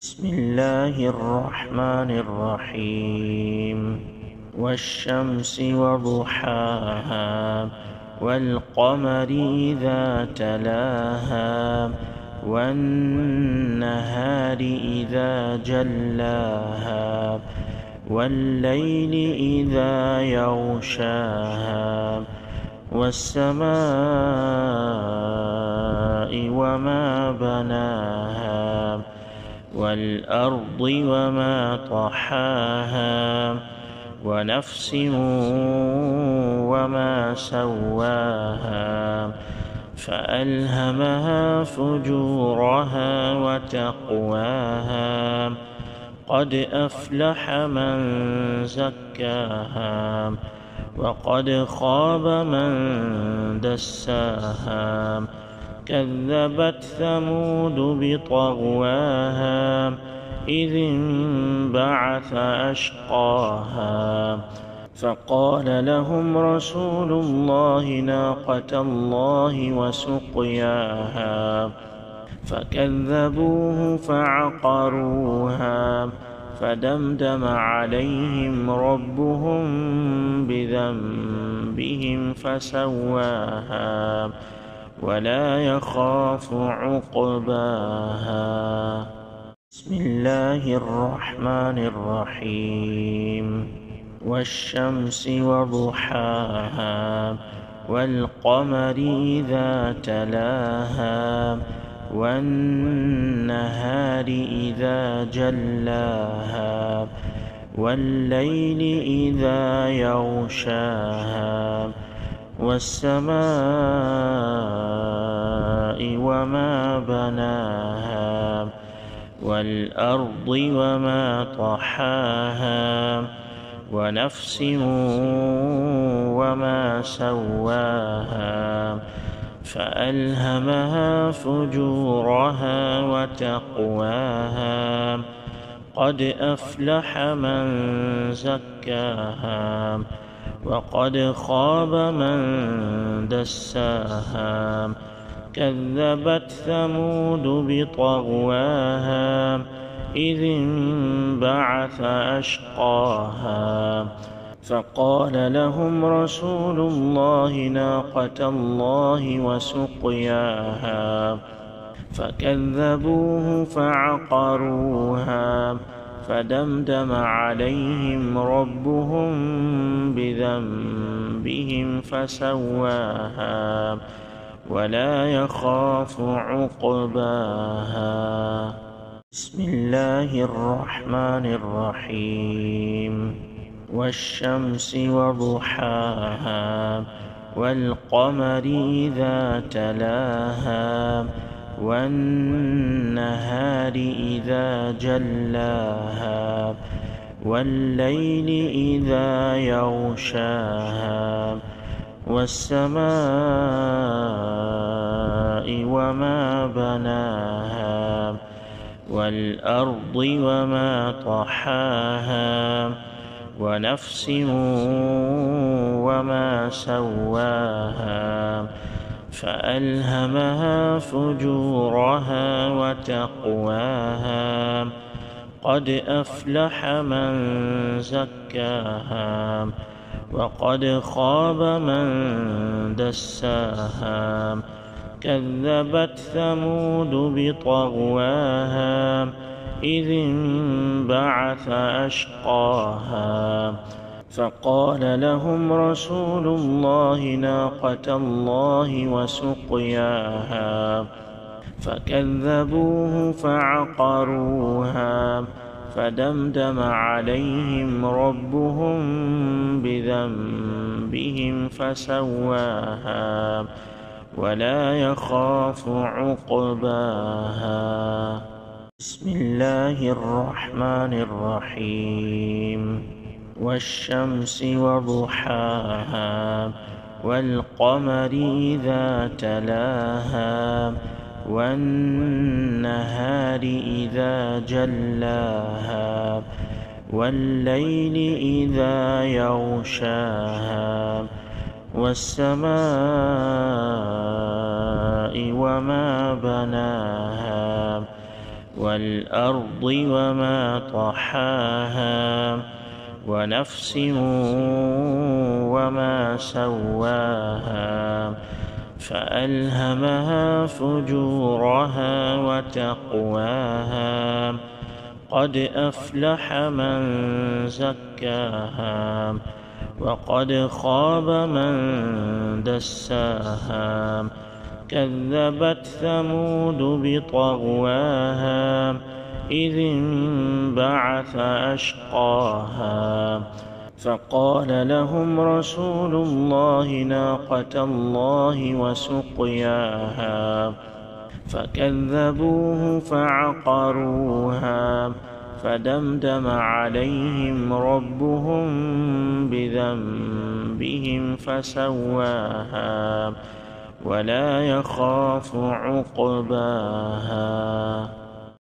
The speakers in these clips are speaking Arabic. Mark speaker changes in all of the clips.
Speaker 1: بسم الله الرحمن الرحيم والشمس وضحاها والقمر إذا تلاها والنهار إذا جلاها والليل إذا يغشاها والسماء وما بناها والأرض وما طحاها ونفس وما سواها فألهمها فجورها وتقواها قد أفلح من زكاها وقد خاب من دساها كذبت ثمود بطغواها إذ انبعث أشقاها فقال لهم رسول الله ناقة الله وسقياها فكذبوه فعقروها فدمدم عليهم ربهم بذنبهم فسواها ولا يخاف عقباها. بسم الله الرحمن الرحيم والشمس وضحاها والقمر إذا تلاها والنهار إذا جلاها والليل إذا يغشاها والسماء وما بناها والأرض وما طحاها ونفس وما سواها فألهمها فجورها وتقواها قد أفلح من زكاها وقد خاب من دساها كذبت ثمود بطغواها إذ انبعث أشقاها فقال لهم رسول الله ناقة الله وسقياها فكذبوه فعقروها فدمدم عليهم ربهم بذنبهم فسواها ولا يخاف عقباها. بسم الله الرحمن الرحيم والشمس وضحاها والقمر إذا تلاها والنهار إذا جلاها والليل إذا يغشاها والسماء وما بناها والأرض وما طحاها ونفس وما سواها فألهمها فجورها وتقواها قد أفلح من زكاها وقد خاب من دساها كذبت ثمود بطغواها إذ انبعث أشقاها فقال لهم رسول الله ناقة الله وسقياها فكذبوه فعقروها فدمدم عليهم ربهم بذنبهم فسواها ولا يخاف عقباها. بسم الله الرحمن الرحيم والشمس وضحاها والقمر إذا تلاها والنهار إذا جلاها والليل إذا يغشاها والسماء وما بناها والأرض وما طحاها ونفس وما سواها فألهمها فجورها وتقواها قد أفلح من زكاها وقد خاب من دساها كذبت ثمود بطغواها إذ انبعث أشقاها فقال لهم رسول الله ناقة الله وسقياها فكذبوه فعقروها فدمدم عليهم ربهم بذنبهم فسواها ولا يخاف عقباها.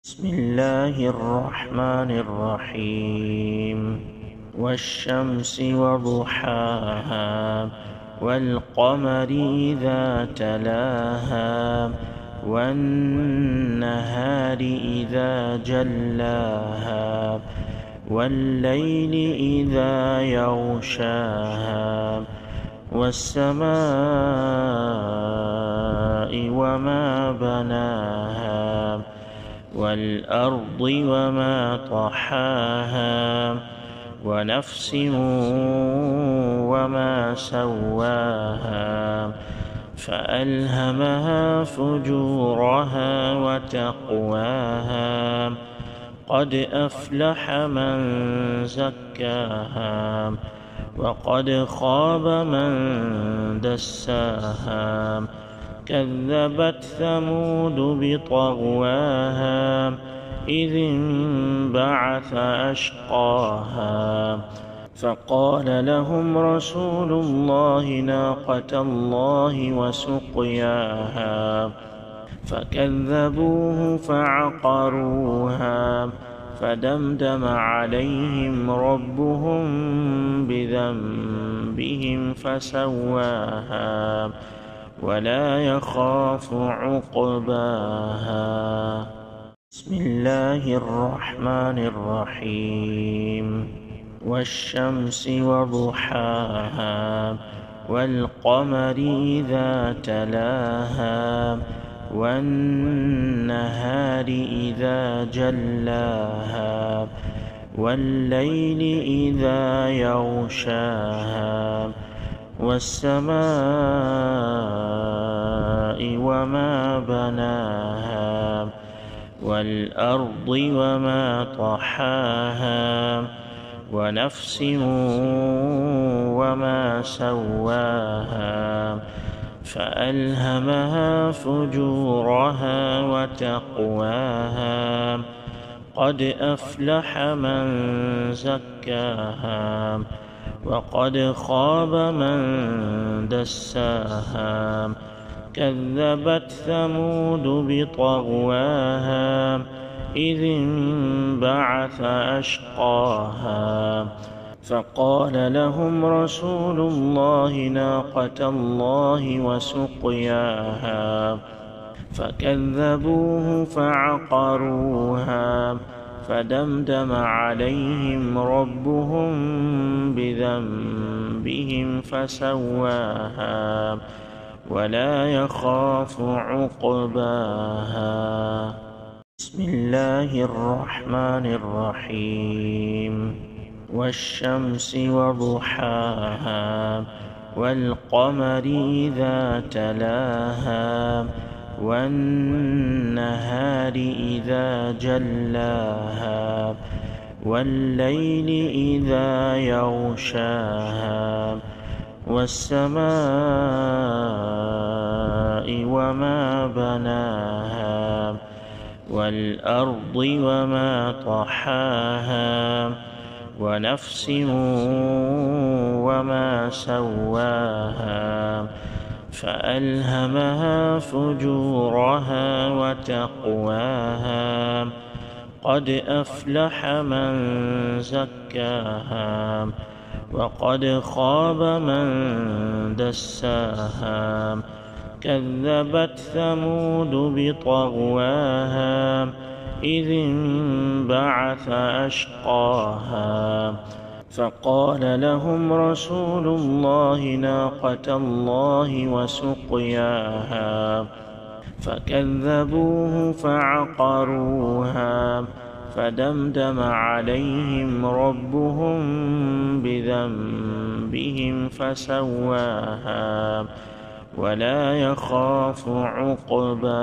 Speaker 1: بسم الله الرحمن الرحيم. والشمس وضحاها والقمر إذا تلاها والنهار إذا جلاها والليل إذا يغشاها والسماء وما بناها والأرض وما طحاها ونفس وما سواها فألهمها فجورها وتقواها قد أفلح من زكاها وقد خاب من دساها كذبت ثمود بطغواها إذ انبعث أشقاها فقال لهم رسول الله ناقة الله وسقياها فكذبوه فعقروها فدمدم عليهم ربهم بذنبهم فسواها ولا يخاف عقباها. بسم الله الرحمن الرحيم. والشمس وضحاها والقمر إذا تلاها والنهار إذا جلاها والليل إذا يغشاها والسماء وما بناها والأرض وما طحاها ونفس وما سواها فألهمها فجورها وتقواها قد أفلح من زكاها وقد خاب من دساها كذبت ثمود بطغواها إذ انبعث أشقاها فقال لهم رسول الله ناقة الله وسقياها فكذبوه فعقروها فدمدم عليهم ربهم بذنبهم فسواها ولا يخاف عقباها. بسم الله الرحمن الرحيم. والشمس وضحاها والقمر إذا تلاها والنهار إذا جلاها والليل إذا يغشاها والسماء وما بناها والأرض وما طحاها ونفس وما سواها فألهمها فجورها وتقواها قد أفلح من زكاها وقد خاب من دساها كذبت ثمود بطغواها إذ انبعث أشقاها فقال لهم رسول الله ناقة الله وسقياها فكذبوه فعقروها فدمدم عليهم ربهم بذنبهم فسواها ولا يخاف عقباها.